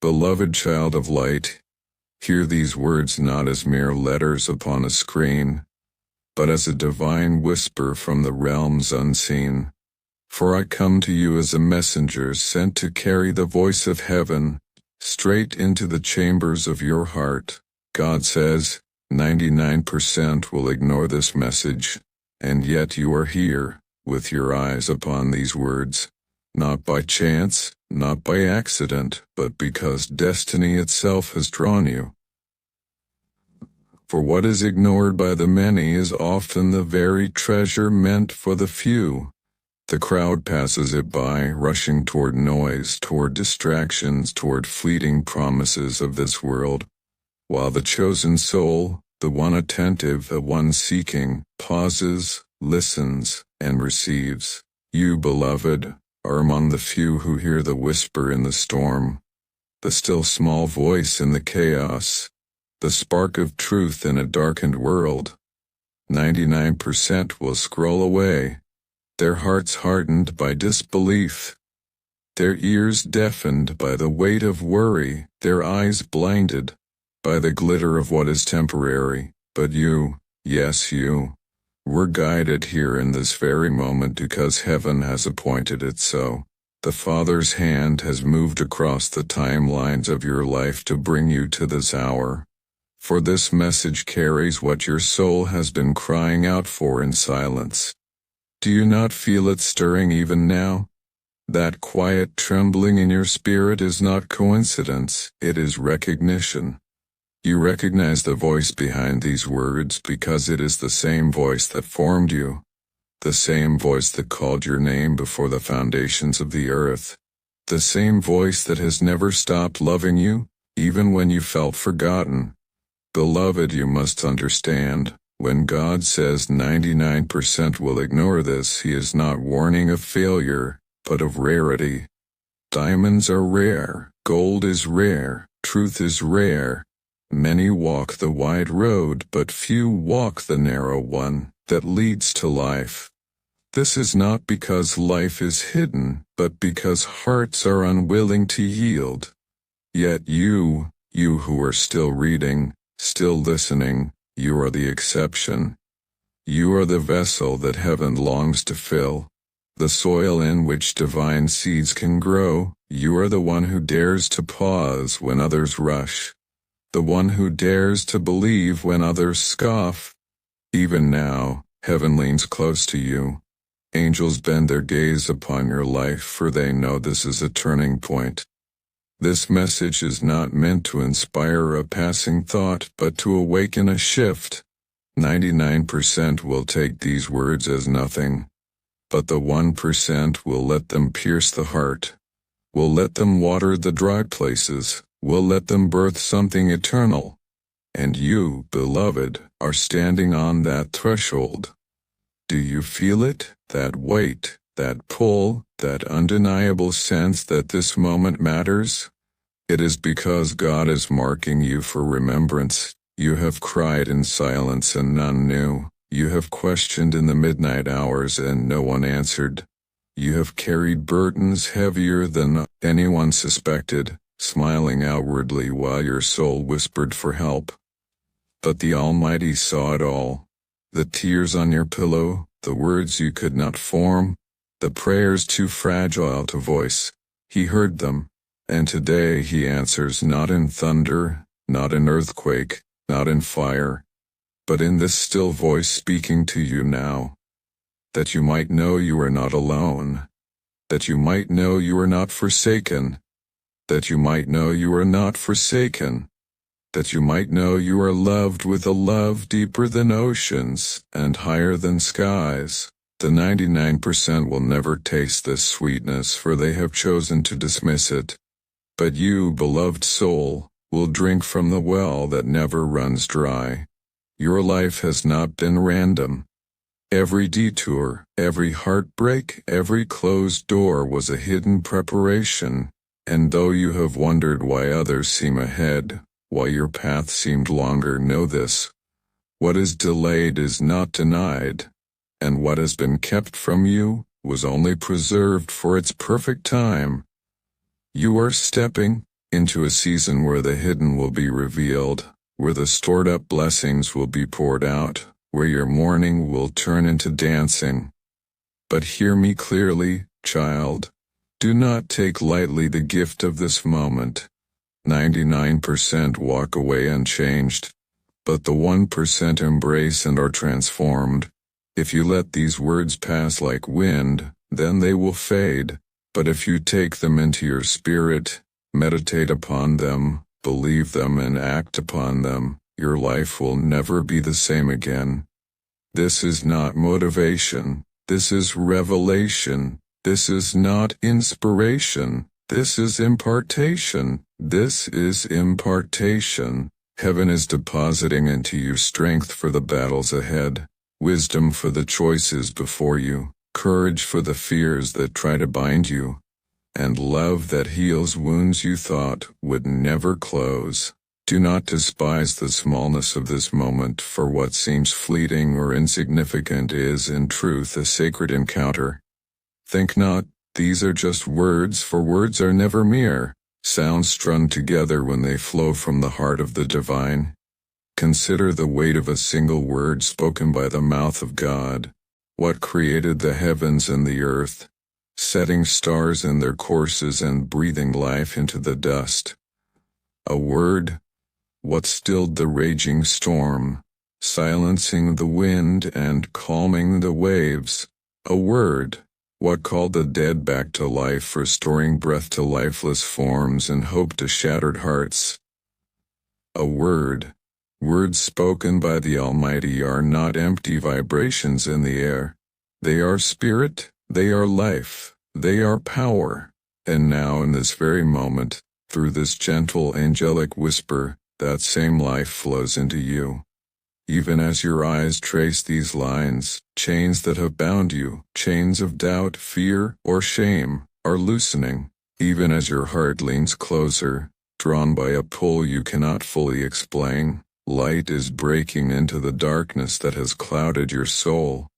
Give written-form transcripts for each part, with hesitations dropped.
Beloved child of light, hear these words not as mere letters upon a screen, but as a divine whisper from the realms unseen. For I come to you as a messenger sent to carry the voice of heaven, straight into the chambers of your heart. God says, 99% will ignore this message, and yet you are here, with your eyes upon these words, not by chance, not by accident, but because destiny itself has drawn you. For what is ignored by the many is often the very treasure meant for the few. The crowd passes it by, rushing toward noise, toward distractions, toward fleeting promises of this world, while the chosen soul, the one attentive, the one seeking, pauses, listens, and receives. You, beloved, are among the few who hear the whisper in the storm, the still small voice in the chaos, the spark of truth in a darkened world. 99% will scroll away, their hearts hardened by disbelief, their ears deafened by the weight of worry, their eyes blinded by the glitter of what is temporary. But you, yes you, were guided here in this very moment because heaven has appointed it so. The Father's hand has moved across the timelines of your life to bring you to this hour. For this message carries what your soul has been crying out for in silence. Do you not feel it stirring even now? That quiet trembling in your spirit is not coincidence, it is recognition. You recognize the voice behind these words because it is the same voice that formed you, the same voice that called your name before the foundations of the earth, the same voice that has never stopped loving you, even when you felt forgotten. Beloved, you must understand, when God says 99% will ignore this, He is not warning of failure, but of rarity. Diamonds are rare, gold is rare, truth is rare. Many walk the wide road, but few walk the narrow one that leads to life. This is not because life is hidden, but because hearts are unwilling to yield. Yet you who are still reading, still listening, you are the exception. You are the vessel that heaven longs to fill, the soil in which divine seeds can grow. You are the one who dares to pause when others rush, the one who dares to believe when others scoff. Even now, heaven leans close to you. Angels bend their gaze upon your life, for they know this is a turning point. This message is not meant to inspire a passing thought, but to awaken a shift. 99% will take these words as nothing, but the 1% will let them pierce the heart, will let them water the dry places, will let them birth something eternal. And you, beloved, are standing on that threshold. Do you feel it, that weight, that pull, that undeniable sense that this moment matters? It is because God is marking you for remembrance. You have cried in silence and none knew. You have questioned in the midnight hours and no one answered. You have carried burdens heavier than anyone suspected, smiling outwardly while your soul whispered for help. But the Almighty saw it all. The tears on your pillow, the words you could not form, the prayers too fragile to voice. He heard them, and today He answers not in thunder, not in earthquake, not in fire, but in this still voice speaking to you now. That you might know you are not alone, that you might know you are not forsaken, that you might know you are not forsaken, that you might know you are loved with a love deeper than oceans and higher than skies. The 99% will never taste this sweetness, for they have chosen to dismiss it. But you, beloved soul, will drink from the well that never runs dry. Your life has not been random. Every detour, every heartbreak, every closed door was a hidden preparation, and though you have wondered why others seem ahead, why your path seemed longer, know this: what is delayed is not denied, and what has been kept from you was only preserved for its perfect time. You are stepping into a season where the hidden will be revealed, where the stored-up blessings will be poured out, where your mourning will turn into dancing. But hear me clearly, child. Do not take lightly the gift of this moment. 99% walk away unchanged, but the 1% embrace and are transformed. If you let these words pass like wind, then they will fade. But if you take them into your spirit, meditate upon them, believe them and act upon them, your life will never be the same again. This is not motivation. This is revelation. This is not inspiration. This is impartation. This is impartation. Heaven is depositing into you strength for the battles ahead, wisdom for the choices before you, courage for the fears that try to bind you, and love that heals wounds you thought would never close. Do not despise the smallness of this moment, for what seems fleeting or insignificant is in truth a sacred encounter. Think not, these are just words, for words are never mere sounds strung together when they flow from the heart of the divine. Consider the weight of a single word spoken by the mouth of God. What created the heavens and the earth, setting stars in their courses and breathing life into the dust? A word. What stilled the raging storm, silencing the wind and calming the waves? A word. What called the dead back to life, restoring breath to lifeless forms and hope to shattered hearts? A word. Words spoken by the Almighty are not empty vibrations in the air. They are spirit, they are life, they are power. And now in this very moment, through this gentle angelic whisper, that same life flows into you. Even as your eyes trace these lines, chains that have bound you, chains of doubt, fear, or shame, are loosening. Even as your heart leans closer, drawn by a pull you cannot fully explain, light is breaking into the darkness that has clouded your soul.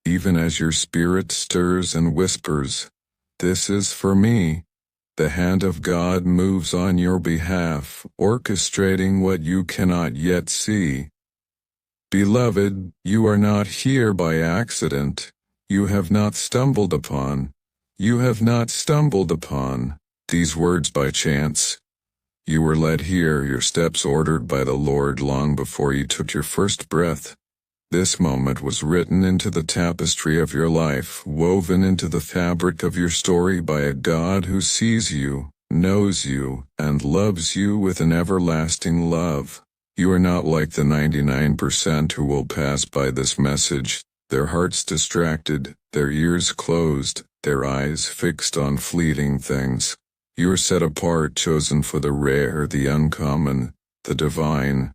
Even as your spirit stirs and whispers, "This is for me," the hand of God moves on your behalf, orchestrating what you cannot yet see. Beloved, you are not here by accident. You have not stumbled upon. You have not stumbled upon these words by chance. You were led here, your steps ordered by the Lord long before you took your first breath. This moment was written into the tapestry of your life, woven into the fabric of your story by a God who sees you, knows you, and loves you with an everlasting love. You are not like the 99% who will pass by this message, their hearts distracted, their ears closed, their eyes fixed on fleeting things. You are set apart, chosen for the rare, the uncommon, the divine.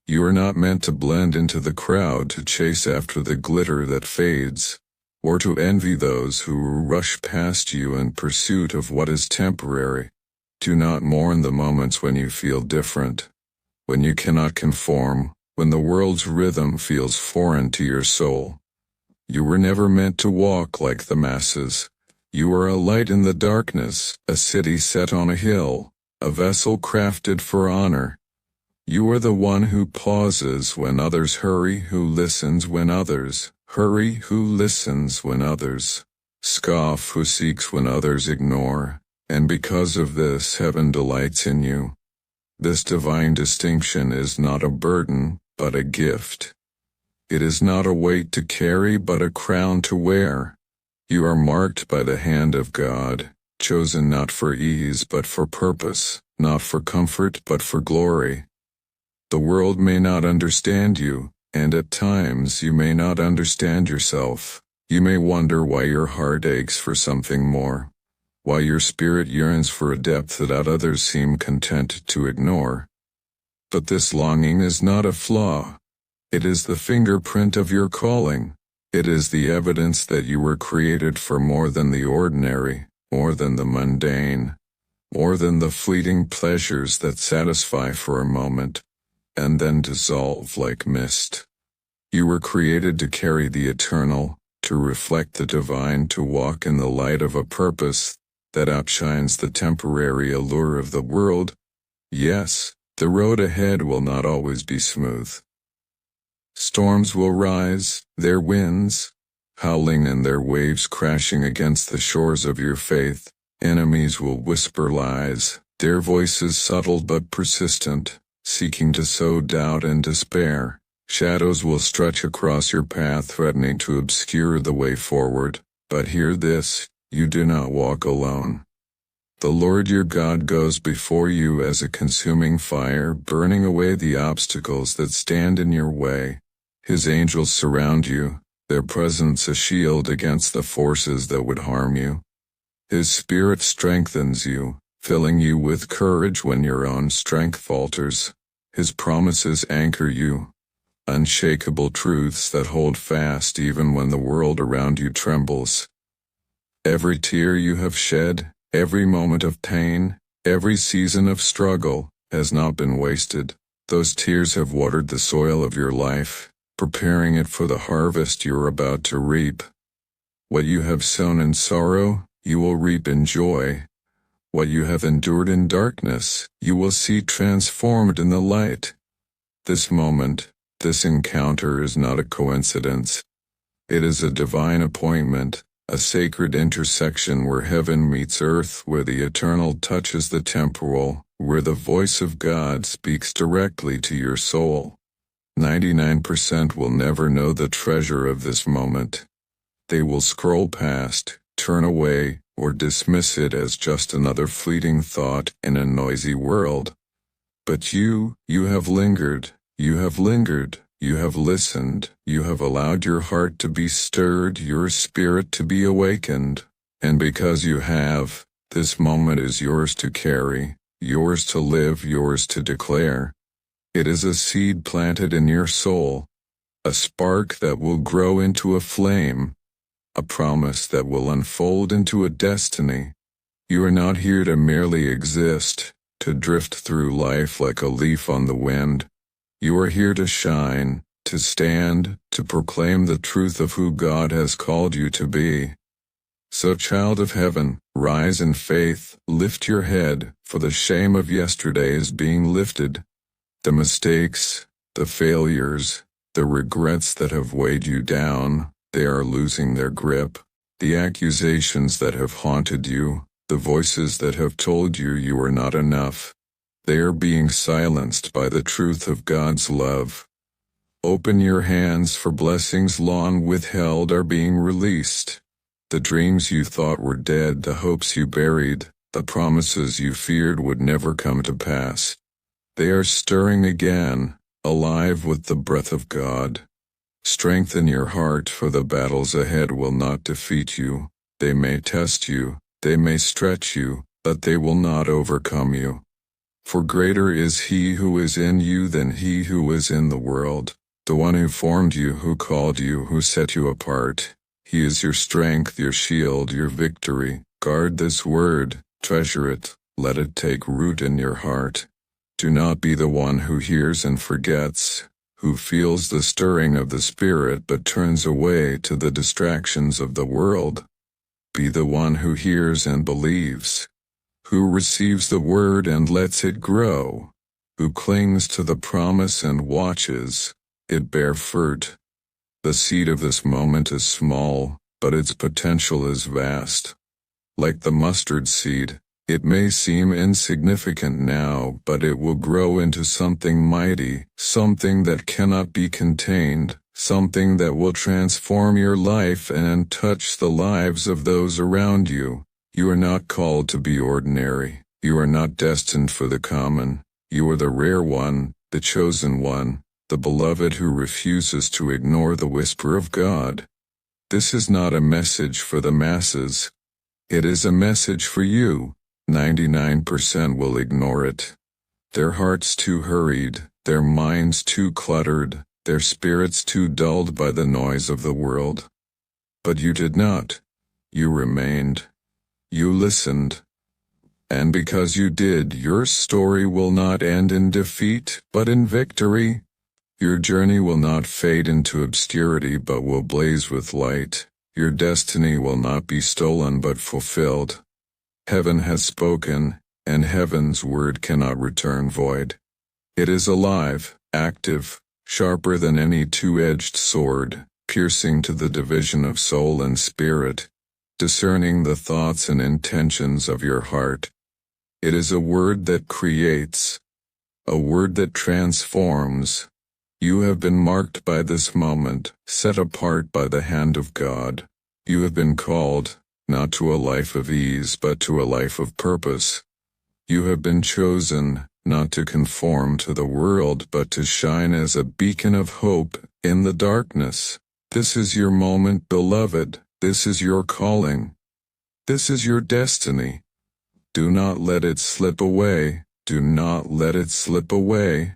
You are not meant to blend into the crowd, to chase after the glitter that fades, or to envy those who rush past you in pursuit of what is temporary. Do not mourn the moments when you feel different, when you cannot conform, when the world's rhythm feels foreign to your soul. You were never meant to walk like the masses. You are a light in the darkness, a city set on a hill, a vessel crafted for honor. You are the one who pauses when others hurry, who listens when others hurry, who listens when others scoff, who seeks when others ignore. And because of this, heaven delights in you. This divine distinction is not a burden, but a gift. It is not a weight to carry, but a crown to wear. You are marked by the hand of God, chosen not for ease, but for purpose, not for comfort, but for glory. The world may not understand you, and at times you may not understand yourself. You may wonder why your heart aches for something more, why your spirit yearns for a depth that others seem content to ignore. But this longing is not a flaw. It is the fingerprint of your calling. It is the evidence that you were created for more than the ordinary, more than the mundane, more than the fleeting pleasures that satisfy for a moment, and then dissolve like mist. You were created to carry the eternal, to reflect the divine, to walk in the light of a purpose that outshines the temporary allure of the world. Yes, the road ahead will not always be smooth. Storms will rise, their winds howling and their waves crashing against the shores of your faith. Enemies will whisper lies, their voices subtle but persistent, seeking to sow doubt and despair. Shadows will stretch across your path, threatening to obscure the way forward. But hear this, you do not walk alone. The Lord your God goes before you as a consuming fire, burning away the obstacles that stand in your way. His angels surround you, their presence a shield against the forces that would harm you. His Spirit strengthens you, filling you with courage when your own strength falters. His promises anchor you, unshakable truths that hold fast even when the world around you trembles. Every tear you have shed, every moment of pain, every season of struggle, has not been wasted. Those tears have watered the soil of your life, preparing it for the harvest you're about to reap. What you have sown in sorrow, you will reap in joy. What you have endured in darkness, you will see transformed in the light. This moment, this encounter is not a coincidence. It is a divine appointment, a sacred intersection where heaven meets earth, where the eternal touches the temporal, where the voice of God speaks directly to your soul. 99% will never know the treasure of this moment. They will scroll past, turn away, or dismiss it as just another fleeting thought in a noisy world. But you have lingered, you have listened, you have allowed your heart to be stirred, your spirit to be awakened. And because you have, this moment is yours to carry, yours to live, yours to declare. It is a seed planted in your soul, a spark that will grow into a flame, a promise that will unfold into a destiny. You are not here to merely exist, to drift through life like a leaf on the wind. You are here to shine, to stand, to proclaim the truth of who God has called you to be. So, child of heaven, rise in faith, lift your head, for the shame of yesterday is being lifted. The mistakes, the failures, the regrets that have weighed you down, they are losing their grip. The accusations that have haunted you, the voices that have told you you are not enough, they are being silenced by the truth of God's love. Open your hands, for blessings long withheld are being released. The dreams you thought were dead, the hopes you buried, the promises you feared would never come to pass. They are stirring again, alive with the breath of God. Strengthen your heart, for the battles ahead will not defeat you. They may test you, they may stretch you, but they will not overcome you. For greater is He who is in you than he who is in the world. The one who formed you, who called you, who set you apart. He is your strength, your shield, your victory. Guard this word, treasure it, let it take root in your heart. Do not be the one who hears and forgets, who feels the stirring of the Spirit but turns away to the distractions of the world. Be the one who hears and believes, who receives the word and lets it grow, who clings to the promise and watches it bear fruit. The seed of this moment is small, but its potential is vast. Like the mustard seed, it may seem insignificant now, but it will grow into something mighty, something that cannot be contained, something that will transform your life and touch the lives of those around you. You are not called to be ordinary. You are not destined for the common. You are the rare one, the chosen one, the beloved who refuses to ignore the whisper of God. This is not a message for the masses. It is a message for you. 99% will ignore it. Their hearts too hurried, their minds too cluttered, their spirits too dulled by the noise of the world. But you did not. You remained. You listened. And because you did, your story will not end in defeat, but in victory. Your journey will not fade into obscurity, but will blaze with light. Your destiny will not be stolen, but fulfilled. Heaven has spoken, and heaven's word cannot return void. It is alive, active, sharper than any two-edged sword, piercing to the division of soul and spirit, discerning the thoughts and intentions of your heart. It is a word that creates, a word that transforms. You have been marked by this moment, set apart by the hand of God. You have been called, not to a life of ease but to a life of purpose. You have been chosen, not to conform to the world but to shine as a beacon of hope in the darkness. This is your moment, beloved. This is your calling. This is your destiny. Do not let it slip away. Do not let it slip away.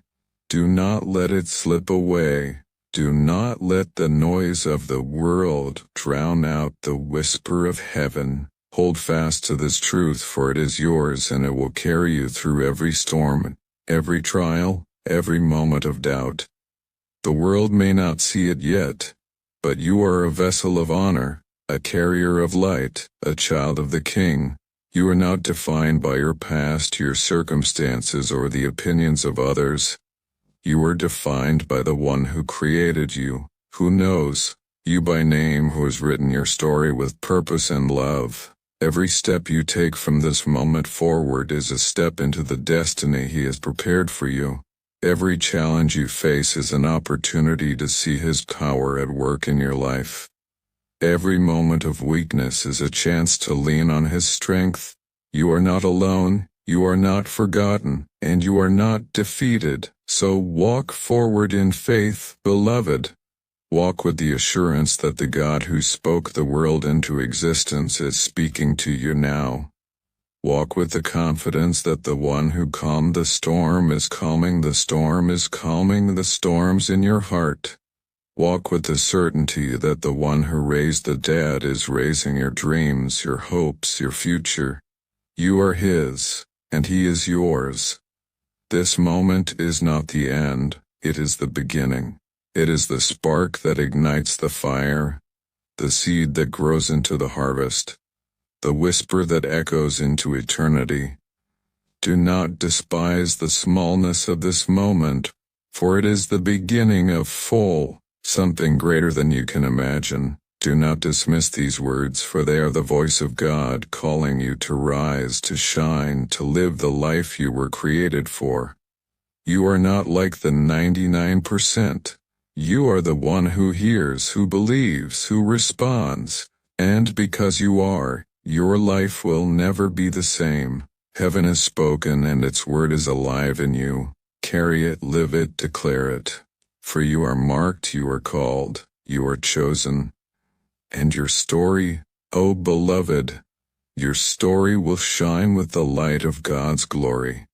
Do not let it slip away. Do not let the noise of the world drown out the whisper of heaven. Hold fast to this truth, for it is yours, and it will carry you through every storm, every trial, every moment of doubt. The world may not see it yet, but you are a vessel of honor, a carrier of light, a child of the King. You are not defined by your past, your circumstances, or the opinions of others. You are defined by the one who created you, who knows you by name, who has written your story with purpose and love. Every step you take from this moment forward is a step into the destiny he has prepared for you. Every challenge you face is an opportunity to see his power at work in your life. Every moment of weakness is a chance to lean on his strength. You are not alone, you are not forgotten, and you are not defeated. So walk forward in faith, beloved. Walk with the assurance that the God who spoke the world into existence is speaking to you now. Walk with the confidence that the one who calmed the storm is calming the storm is calming the storms in your heart. Walk with the certainty that the one who raised the dead is raising your dreams, your hopes, your future. You are his, and he is yours. This moment is not the end, it is the beginning. It is the spark that ignites the fire, the seed that grows into the harvest, the whisper that echoes into eternity. Do not despise the smallness of this moment, for it is the beginning of something greater than you can imagine. Do not dismiss these words, for they are the voice of God calling you to rise, to shine, to live the life you were created for. You are not like the 99%. You are the one who hears, who believes, who responds, and because you are, your life will never be the same. Heaven has spoken and its word is alive in you. Carry it, live it, declare it. For you are marked, you are called, you are chosen. And your story, O beloved, your story will shine with the light of God's glory.